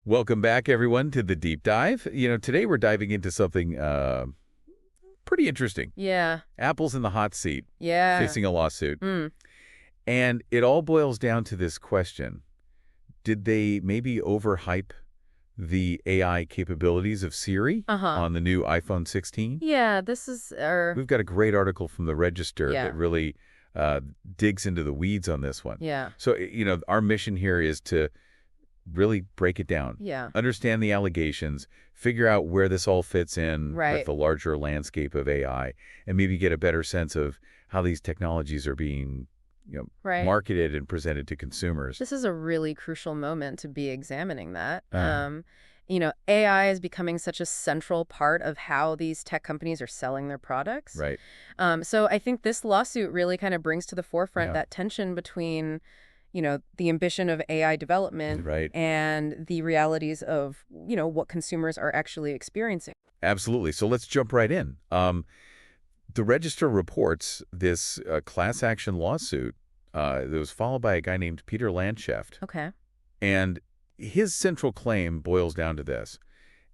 Welcome back, everyone, to the Deep Dive. Today we're diving into something pretty interesting. Yeah. Apple's in the hot seat, Yeah. facing a lawsuit. Mm. And it all boils down to this question. Did they maybe overhype the AI capabilities of Siri Uh-huh. on the new iPhone 16? Yeah, this is We've got a great article from the Register yeah. that really digs into the weeds on this one. Yeah. So, our mission here is to really break it down, Yeah. understand the allegations, figure out where this all fits in with Right. the larger landscape of AI, and maybe get a better sense of how these technologies are being, Right. marketed and presented to consumers. This is a really crucial moment to be examining that. Uh, AI is becoming such a central part of how these tech companies are selling their products. right. So I think this lawsuit really kind of brings to the forefront Yeah. that tension between, the ambition of AI development Right. and the realities of, what consumers are actually experiencing. Absolutely. So let's jump right in. The Register reports this class action lawsuit that was followed by a guy named Peter Landschaft. Okay. And his central claim boils down to this.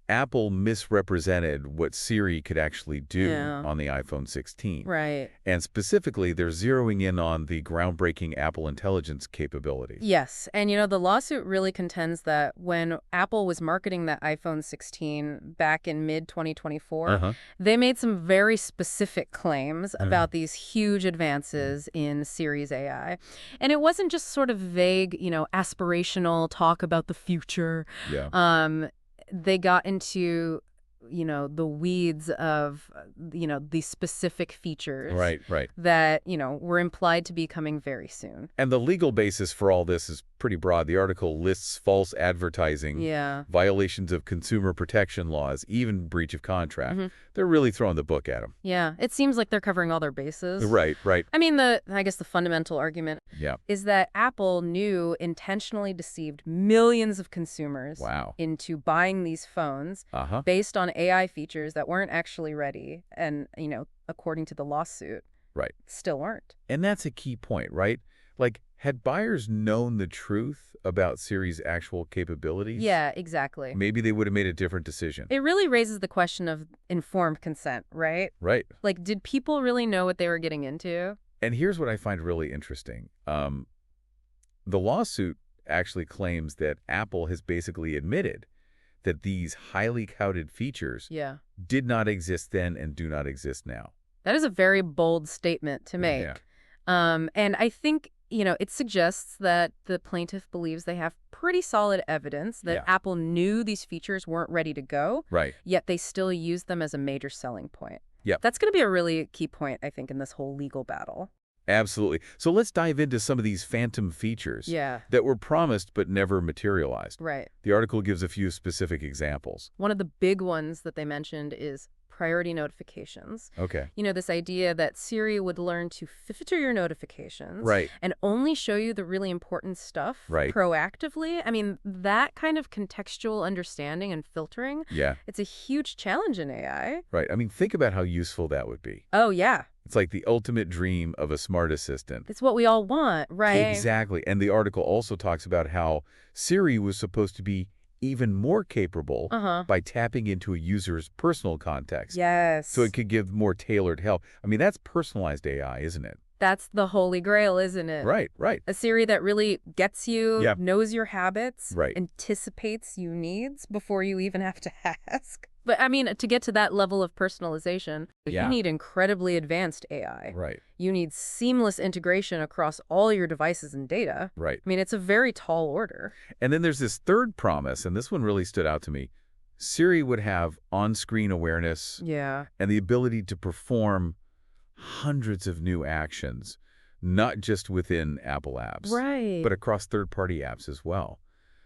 Apple misrepresented what Siri could actually do Yeah. on the iPhone 16. Right. And specifically, they're zeroing in on the groundbreaking Apple Intelligence capabilities. Yes. And, the lawsuit really contends that when Apple was marketing that iPhone 16 back in mid-2024, Uh-huh. they made some very specific claims about these huge advances in Siri's AI. And it wasn't just sort of vague, aspirational talk about the future. Yeah. They got into, the weeds of, these specific features Right. that, were implied to be coming very soon. And the legal basis for all this is pretty broad. The article lists false advertising, Yeah. violations of consumer protection laws, even breach of contract. Mm-hmm. They're really throwing the book at them. Yeah. It seems like they're covering all their bases. Right. I mean, I guess the fundamental argument Yeah. is that Apple intentionally deceived millions of consumers Wow. into buying these phones Uh-huh. based on AI features that weren't actually ready and, according to the lawsuit, Right. still weren't. And that's a key point, right? Like, had buyers known the truth about Siri's actual capabilities, Yeah, exactly. maybe they would have made a different decision. It really raises the question of informed consent, right? Right. Like, did people really know what they were getting into? And here's what I find really interesting. The lawsuit actually claims that Apple has basically admitted that these highly touted features Yeah. did not exist then and do not exist now. That is a very bold statement to make. Yeah. And I think, it suggests that the plaintiff believes they have pretty solid evidence that Yeah. Apple knew these features weren't ready to go, Right. yet they still used them as a major selling point. Yep. That's going to be a really key point, I think, in this whole legal battle. Absolutely. So let's dive into some of these phantom features Yeah. that were promised but never materialized. Right. The article gives a few specific examples. One of the big ones that they mentioned is priority notifications. Okay. This idea that Siri would learn to filter your notifications Right. and only show you the really important stuff Right. proactively. I mean, that kind of contextual understanding and filtering, Yeah. it's a huge challenge in AI. Right. I mean, think about how useful that would be. Oh, yeah. It's like the ultimate dream of a smart assistant. It's what we all want, right? Exactly. And the article also talks about how Siri was supposed to be even more capable Uh-huh. by tapping into a user's personal context. Yes. So it could give more tailored help. I mean, that's personalized AI, isn't it? That's the holy grail, isn't it? Right. A Siri that really gets you, Yeah. knows your habits, Right. anticipates your needs before you even have to ask. But I mean, to get to that level of personalization, Yeah. you need incredibly advanced AI. Right. You need seamless integration across all your devices and data. Right. I mean, it's a very tall order. And then there's this third promise, and this one really stood out to me. Siri would have on-screen awareness Yeah. and the ability to perform hundreds of new actions, not just within Apple apps, Right. but across third-party apps as well.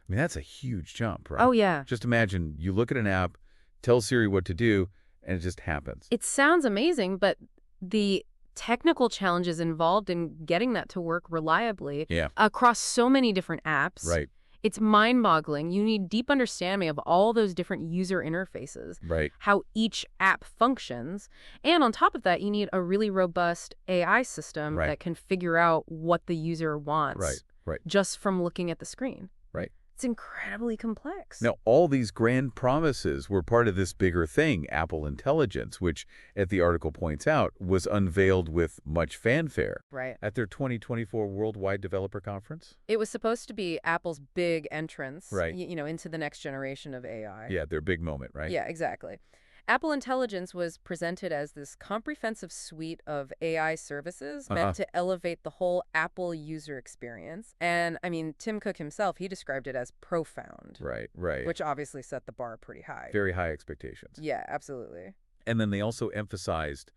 I mean, that's a huge jump, right? Oh, yeah. Just imagine you look at an app, tell Siri what to do, and it just happens. It sounds amazing, but the technical challenges involved in getting that to work reliably Yeah. across so many different apps. Right. It's mind-boggling. You need deep understanding of all those different user interfaces, Right. how each app functions. And on top of that, you need a really robust AI system Right. that can figure out what the user wants Right. just from looking at the screen. Right. It's incredibly complex. Now, all these grand promises were part of this bigger thing, Apple Intelligence, which, as the article points out, was unveiled with much fanfare Right. at their 2024 Worldwide Developer Conference. It was supposed to be Apple's big entrance, Right. into the next generation of AI. Yeah, their big moment, right? Yeah, exactly. Apple Intelligence was presented as this comprehensive suite of AI services meant Uh-huh. to elevate the whole Apple user experience. And I mean, Tim Cook himself, he described it as profound, Right, right. which obviously set the bar pretty high. Very high expectations. Yeah, absolutely. And then they also emphasized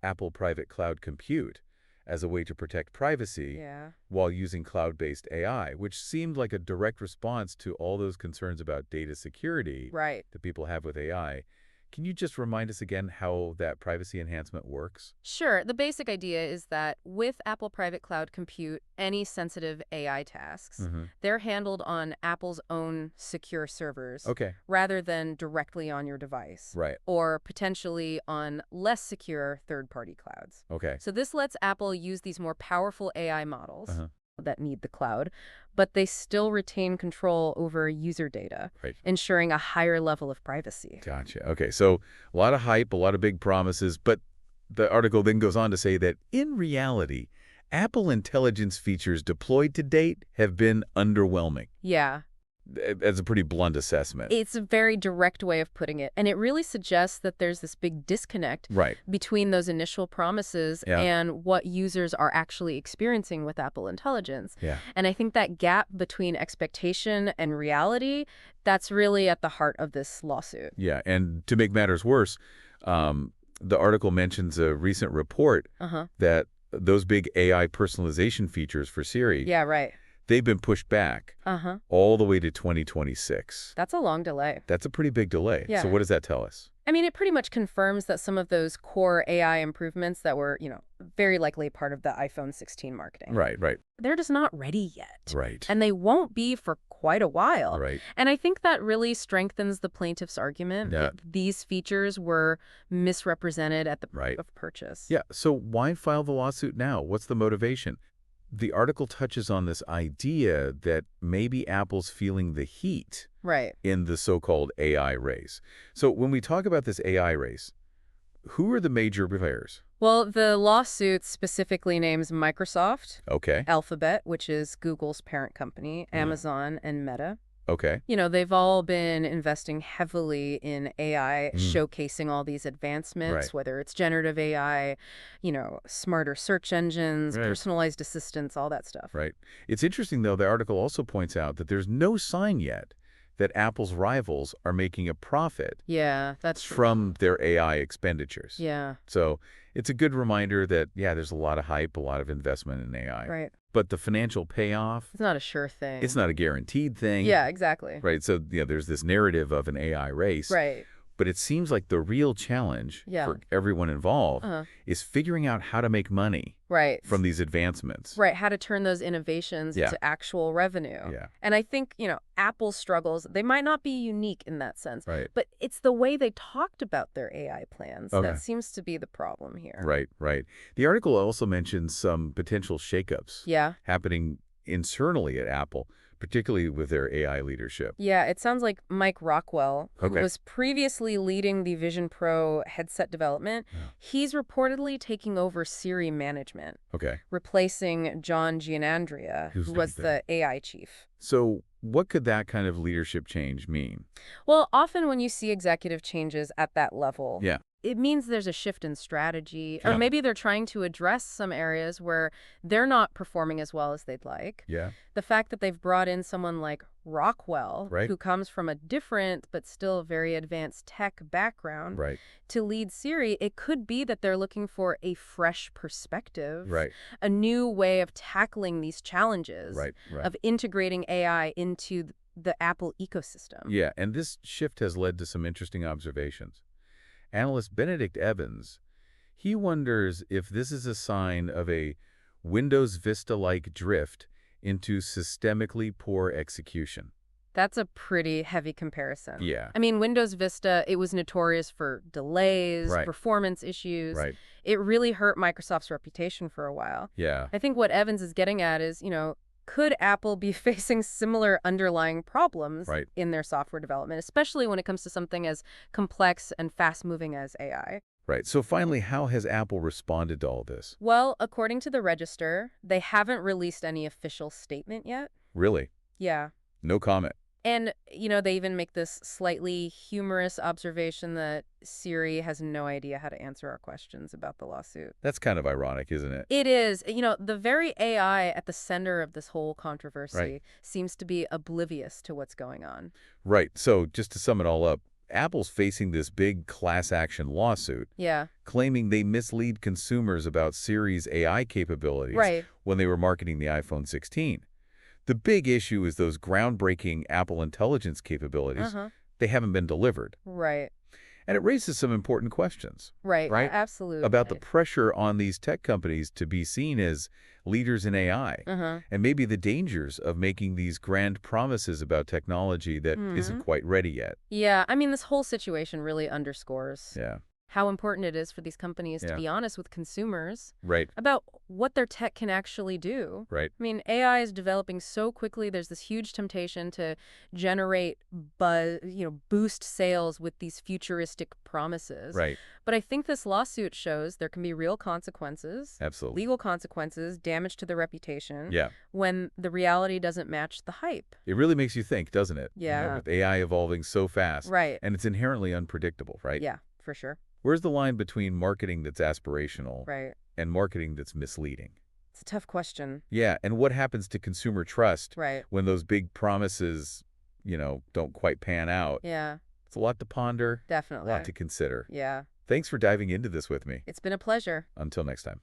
Apple Private Cloud Compute as a way to protect privacy Yeah. while using cloud-based AI, which seemed like a direct response to all those concerns about data security Right. that people have with AI. Can you just remind us again how that privacy enhancement works? Sure. The basic idea is that with Apple Private Cloud Compute, any sensitive AI tasks, Mm-hmm. they're handled on Apple's own secure servers Okay. rather than directly on your device Right. or potentially on less secure third-party clouds. Okay. So this lets Apple use these more powerful AI models Uh-huh. that need the cloud, but they still retain control over user data, Right. ensuring a higher level of privacy. Gotcha. Okay, so a lot of hype, a lot of big promises, but the article then goes on to say that in reality, Apple Intelligence features deployed to date have been underwhelming. Yeah. That's a pretty blunt assessment. It's a very direct way of putting it. And it really suggests that there's this big disconnect Right. between those initial promises Yeah. and what users are actually experiencing with Apple Intelligence. Yeah. And I think that gap between expectation and reality, that's really at the heart of this lawsuit. Yeah, and to make matters worse, the article mentions a recent report Uh-huh. that those big AI personalization features for Siri, Yeah, right. they've been pushed back Uh-huh. all the way to 2026. That's a long delay. That's a pretty big delay. Yeah. So what does that tell us? I mean, it pretty much confirms that some of those core AI improvements that were, very likely part of the iPhone 16 marketing, Right, right, they're just not ready yet. right, And they won't be for quite a while. right. And I think that really strengthens the plaintiff's argument Yeah. that these features were misrepresented at the Right. point of purchase. Yeah, so why file the lawsuit now? What's the motivation? The article touches on this idea that maybe Apple's feeling the heat Right. in the so-called AI race. So when we talk about this AI race, who are the major players? Well, the lawsuit specifically names Microsoft, Okay, Alphabet, which is Google's parent company, Yeah. Amazon, and Meta. okay, They've all been investing heavily in AI, Mm. showcasing all these advancements, Right. whether it's generative AI, smarter search engines, Right. personalized assistants, all that stuff. right. It's interesting, though, the article also points out that there's no sign yet that Apple's rivals are making a profit Yeah, that's true. from their AI expenditures. Yeah, So it's a good reminder that, yeah, there's a lot of hype, a lot of investment in AI. right. But the financial payoff, It's not a sure thing. it's not a guaranteed thing. Yeah, exactly. Right. So, there's this narrative of an AI race. Right. But it seems like the real challenge Yeah. for everyone involved Uh-huh. is figuring out how to make money Right. from these advancements. Right, how to turn those innovations Yeah. into actual revenue. Yeah. And I think, Apple's struggles, they might not be unique in that sense, Right. but it's the way they talked about their AI plans Okay. that seems to be the problem here. Right. Right. The article also mentions some potential shakeups Yeah. happening internally at Apple, particularly with their AI leadership. Yeah, it sounds like Mike Rockwell, who Okay. was previously leading the Vision Pro headset development, Yeah. he's reportedly taking over Siri management, Okay. replacing John Gianandrea, Who's who was that? the AI chief. So what could that kind of leadership change mean? Well, often when you see executive changes at that level, Yeah. it means there's a shift in strategy, or Yeah. maybe they're trying to address some areas where they're not performing as well as they'd like. Yeah. The fact that they've brought in someone like Rockwell, Right. who comes from a different but still very advanced tech background, Right. to lead Siri, it could be that they're looking for a fresh perspective, Right. a new way of tackling these challenges, Right. Right. of integrating AI into the Apple ecosystem. Yeah, and this shift has led to some interesting observations. Analyst Benedict Evans, he wonders if this is a sign of a Windows Vista-like drift into systemically poor execution. That's a pretty heavy comparison. Yeah, I mean, Windows Vista, it was notorious for delays, Right. performance issues. right. It really hurt Microsoft's reputation for a while. Yeah, I think what Evans is getting at is, Could Apple be facing similar underlying problems Right. in their software development, especially when it comes to something as complex and fast-moving as AI? Right. So finally, how has Apple responded to all this? Well, according to the Register, they haven't released any official statement yet. Really? Yeah. No comment. And, they even make this slightly humorous observation that Siri has no idea how to answer our questions about the lawsuit. That's kind of ironic, isn't it? It is. The very AI at the center of this whole Right. controversy seems to be oblivious to what's going on. Right. So just to sum it all up, Apple's facing this big class action lawsuit Yeah. claiming they mislead consumers about Siri's AI capabilities Right. when they were marketing the iPhone 16. The big issue is those groundbreaking Apple Intelligence capabilities. Uh-huh. They haven't been delivered. Right. And it raises some important questions, Right. right? About the Absolutely. pressure on these tech companies to be seen as leaders in AI, Uh-huh. and maybe the dangers of making these grand promises about technology that isn't Hmm. quite ready yet. Yeah, this whole situation really underscores Yeah, how important it is for these companies to yeah. be honest with consumers Right, about what their tech can actually do. right, AI is developing so quickly. There's this huge temptation to generate buzz, boost sales with these futuristic promises. right. But I think this lawsuit shows there can be real consequences, Absolutely. legal consequences, damage to the reputation Yeah. when the reality doesn't match the hype. It really makes you think, doesn't it? Yeah. With AI evolving so fast, Right. and it's inherently unpredictable, right? Yeah, for sure. Where's the line between marketing that's aspirational Right. and marketing that's misleading? It's a tough question. Yeah, and what happens to consumer trust Right. when those big promises, don't quite pan out? Yeah, It's a lot to ponder, a lot definitely. to consider. Yeah. Thanks for diving into this with me. It's been a pleasure. Until next time.